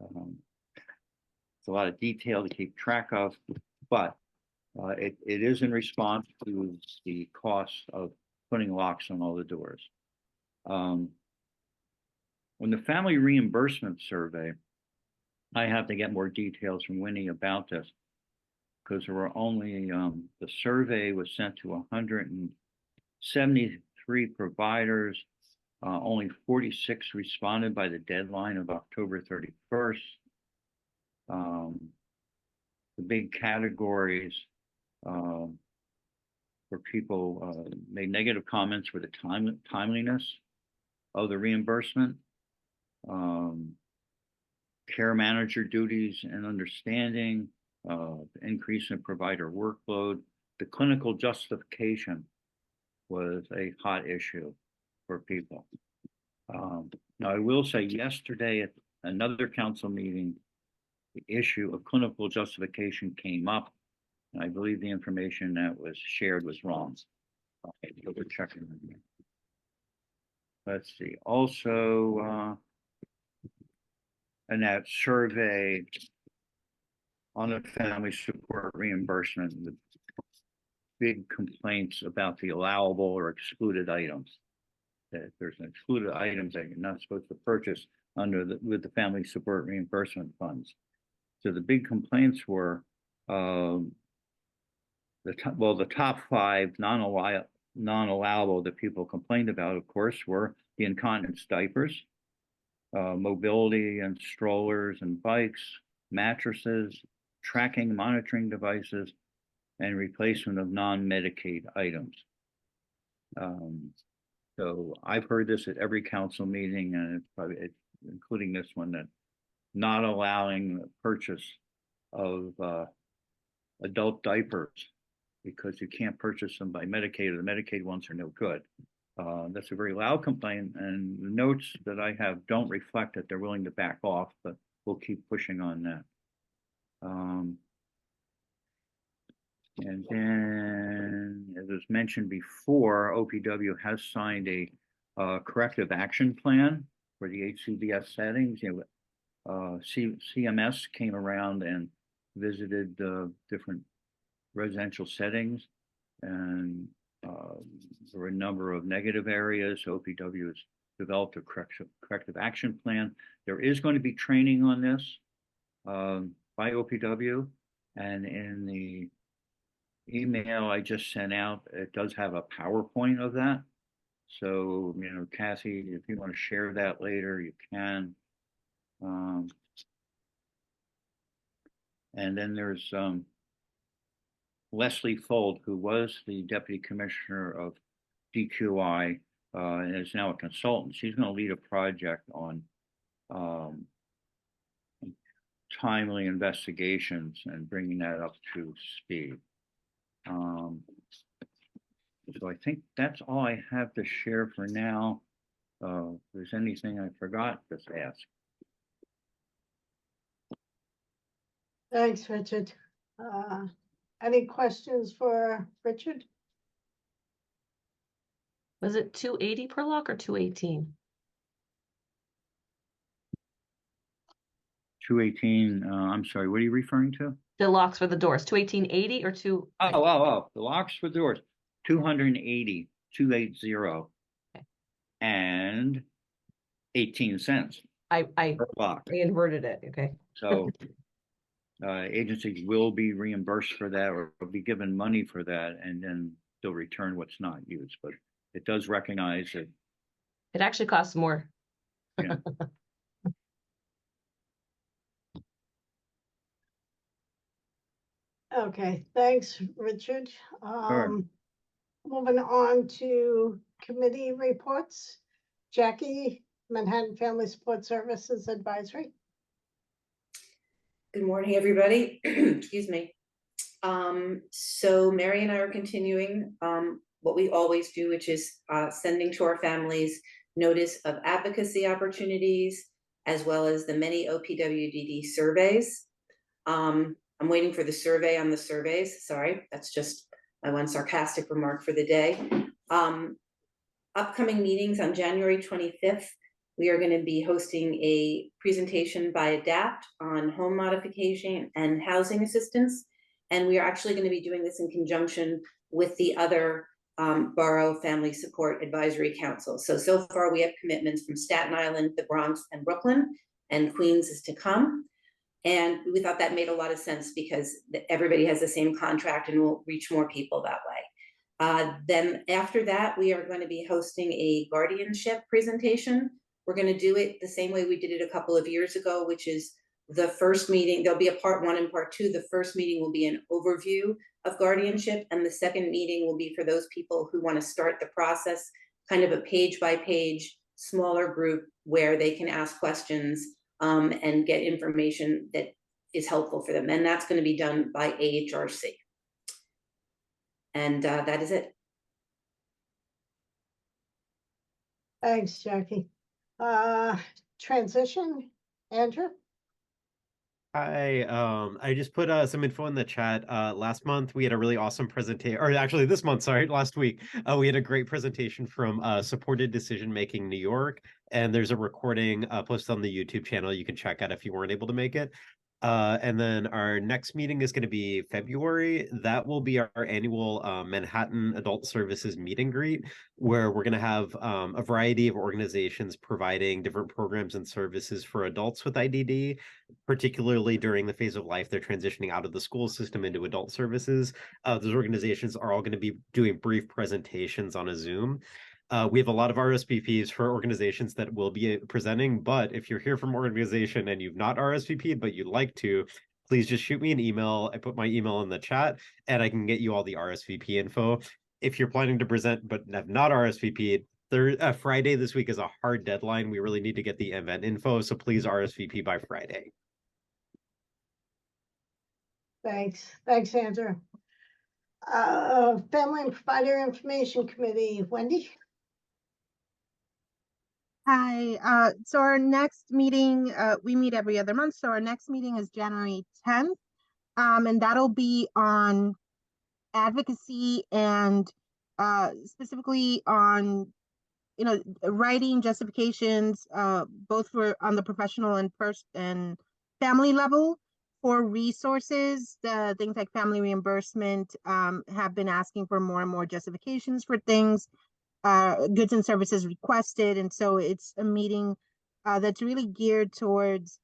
It's a lot of detail to keep track of, but it is in response to the cost of putting locks on all the doors. On the family reimbursement survey, I have to get more details from Winnie about this, because there were only, the survey was sent to 173 providers. Only 46 responded by the deadline of October 31st. The big categories where people made negative comments were the timeliness of the reimbursement, care manager duties and understanding, increase in provider workload. The clinical justification was a hot issue for people. Now, I will say yesterday at another council meeting, the issue of clinical justification came up, and I believe the information that was shared was wrong. Okay, so we're checking. Let's see. Also, in that survey on the family support reimbursement, the big complaints about the allowable or excluded items. That there's an excluded items that you're not supposed to purchase under with the family support reimbursement funds. So the big complaints were the top five non-allowable that people complained about, of course, were the incontinence diapers, mobility and strollers and bikes, mattresses, tracking, monitoring devices, and replacement of non-Medicaid items. So I've heard this at every council meeting, and including this one, that not allowing the purchase of adult diapers because you can't purchase them by Medicaid, or the Medicaid ones are no good. That's a very loud complaint, and the notes that I have don't reflect that they're willing to back off, but we'll keep pushing on that. And then, as was mentioned before, OPW has signed a corrective action plan for the HCBS settings. CMS came around and visited different residential settings, and there were a number of negative areas. OPW has developed a corrective action plan. There is going to be training on this by OPW, and in the email I just sent out, it does have a PowerPoint of that. So, Cassie, if you want to share that later, you can. And then there's Leslie Fold, who was the Deputy Commissioner of DQI and is now a consultant. She's going to lead a project on timely investigations and bringing that up to speed. So I think that's all I have to share for now. If there's anything I forgot, just ask. Thanks, Richard. Any questions for Richard? Was it 280 per lock or 218? 218, I'm sorry, what are you referring to? The locks for the doors, 218.80 or 2? Oh, the locks for doors, 280, 280, and 18 cents I per lock. inverted it, okay. So agencies will be reimbursed for that, or be given money for that, and then they'll return what's not used. But it does recognize that It actually costs more. Yeah. Okay, thanks, Richard. right. Moving on to committee reports. Jackie, Manhattan Family Support Services Advisory. Good morning, everybody. Excuse me. So Mary and I are continuing what we always do, which is sending to our families notice of advocacy opportunities, as well as the many OPWDD surveys. I'm waiting for the survey on the surveys. Sorry, that's just my one sarcastic remark for the day. Upcoming meetings on January 25th, we are going to be hosting a presentation by ADAPT on home modification and housing assistance. And we are actually going to be doing this in conjunction with the other Borough Family Support Advisory Council. So far we have commitments from Staten Island, the Bronx, and Brooklyn, and Queens is to come. And we thought that made a lot of sense because everybody has the same contract and we'll reach more people that way. Then after that, we are going to be hosting a guardianship presentation. We're going to do it the same way we did it a couple of years ago, which is the first meeting, there'll be a part 1 and part 2. The first meeting will be an overview of guardianship, and the second meeting will be for those people who want to start the process, kind of a page by page, smaller group where they can ask questions and get information that is helpful for them. And that's going to be done by AHRC. And that is it. Thanks, Jackie. Transition, Andrew? I just put some info in the chat. Last month we had a really awesome presentation, or actually this month, sorry, last week, we had a great presentation from Supported Decision Making New York, and there's a recording posted on the YouTube channel you can check out if you weren't able to make it. And then our next meeting is going to be February. That will be our annual Manhattan Adult Services meet and greet, where we're going to have a variety of organizations providing different programs and services for adults with IDD, particularly during the phase of life they're transitioning out of the school system into adult services. Those organizations are all going to be doing brief presentations on a Zoom. We have a lot of RSVPs for organizations that will be presenting, but if you're here from organization and you've not RSVP'd, but you'd like to, please just shoot me an email. I put my email in the chat and I can get you all the RSVP info. If you're planning to present but have not RSVP'd, Friday this week is a hard deadline. We really need to get the event info, so please RSVP by Friday. Thanks, Andrew. Family and Provider Information Committee, Wendy? Hi, so our next meeting, we meet every other month, so our next meeting is January 10th. And that'll be on advocacy and specifically on, writing justifications, both for on the professional and family level for resources. The things like family reimbursement have been asking for more and more justifications for things. Goods and services requested. And so it's a meeting that's really geared towards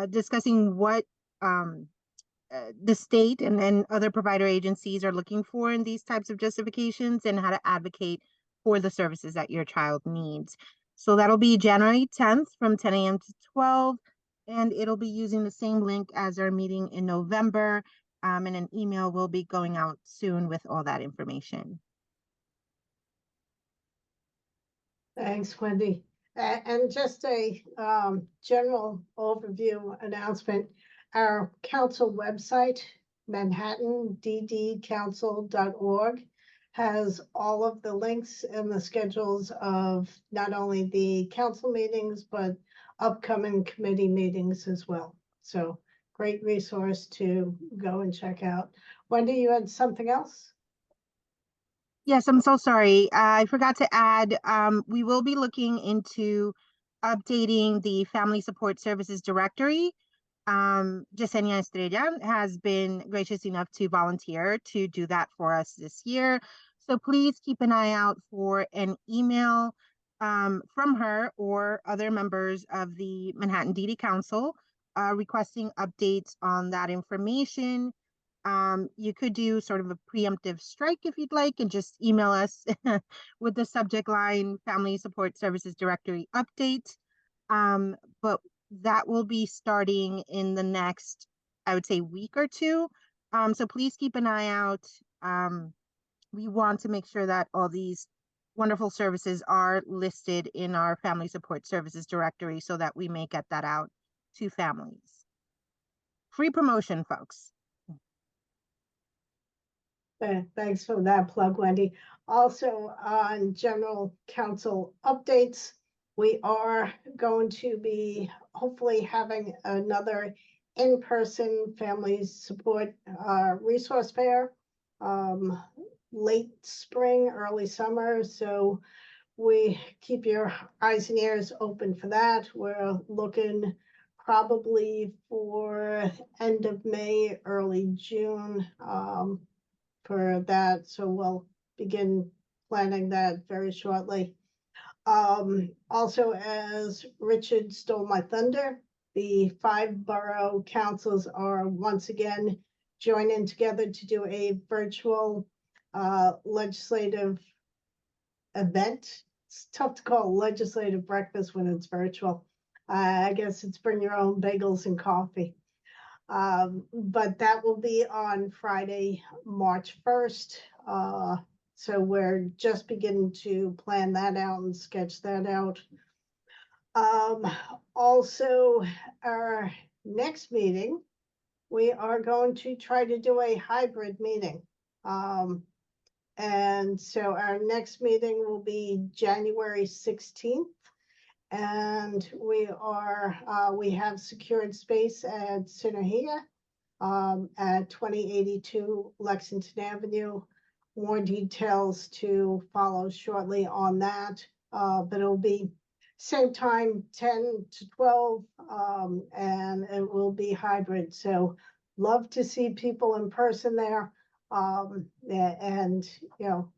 discussing what the state and other provider agencies are looking for in these types of justifications and how to advocate for the services that your child needs. So that'll be January 10th from 10 a.m. to 12, and it'll be using the same link as our meeting in November, and an email will be going out soon with all that information. Thanks, Wendy. And just a general overview announcement. Our council website, manhattanddcouncil.org, has all of the links and the schedules of not only the council meetings, but upcoming committee meetings as well. So great resource to go and check out. Wendy, you had something else? Yes, I'm so sorry. I forgot to add, we will be looking into updating the Family Support Services Directory. Yesenia Estrella has been gracious enough to volunteer to do that for us this year. So please keep an eye out for an email from her or other members of the Manhattan DD Council requesting updates on that information. You could do sort of a preemptive strike if you'd like and just email us with the subject line Family Support Services Directory update. But that will be starting in the next, I would say, week or two. So please keep an eye out. We want to make sure that all these wonderful services are listed in our Family Support Services Directory so that we may get that out to families. Free promotion, folks. Thanks for that plug, Wendy. Also on general council updates, we are going to be hopefully having another in-person family support resource fair late spring, early summer. So we keep your eyes and ears open for that. We're looking probably for end of May, early June for that. So we'll begin planning that very shortly. Also, as Richard stole my thunder, the 5 borough councils are once again joining together to do a virtual legislative event. It's tough to call legislative breakfast when it's virtual. I guess it's bring your own bagels and coffee. But that will be on Friday, March 1st. So we're just beginning to plan that out and sketch that out. Also, our next meeting, we are going to try to do a hybrid meeting. And so our next meeting will be January 16th. And we have secured space at Synergia at 2082 Lexington Avenue. More details to follow shortly on that, but it'll be same time, 10 to 12, and it will be hybrid. So love to see people in person there, and, you know,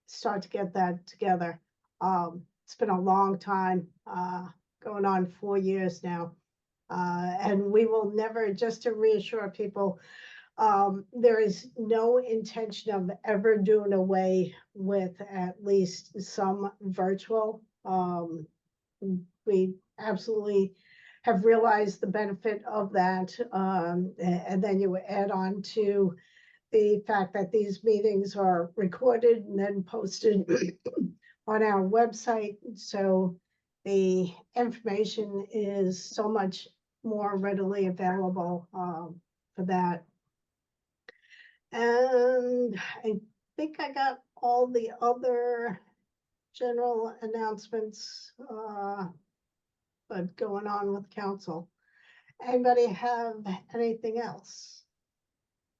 start to get that together. It's been a long time, going on 4 years now. And we will never, just to reassure people, there is no intention of ever doing away with at least some virtual. We absolutely have realized the benefit of that. And then you add on to the fact that these meetings are recorded and then posted on our website. So the information is so much more readily available for that. And I think I got all the other general announcements but going on with council. Anybody have anything else?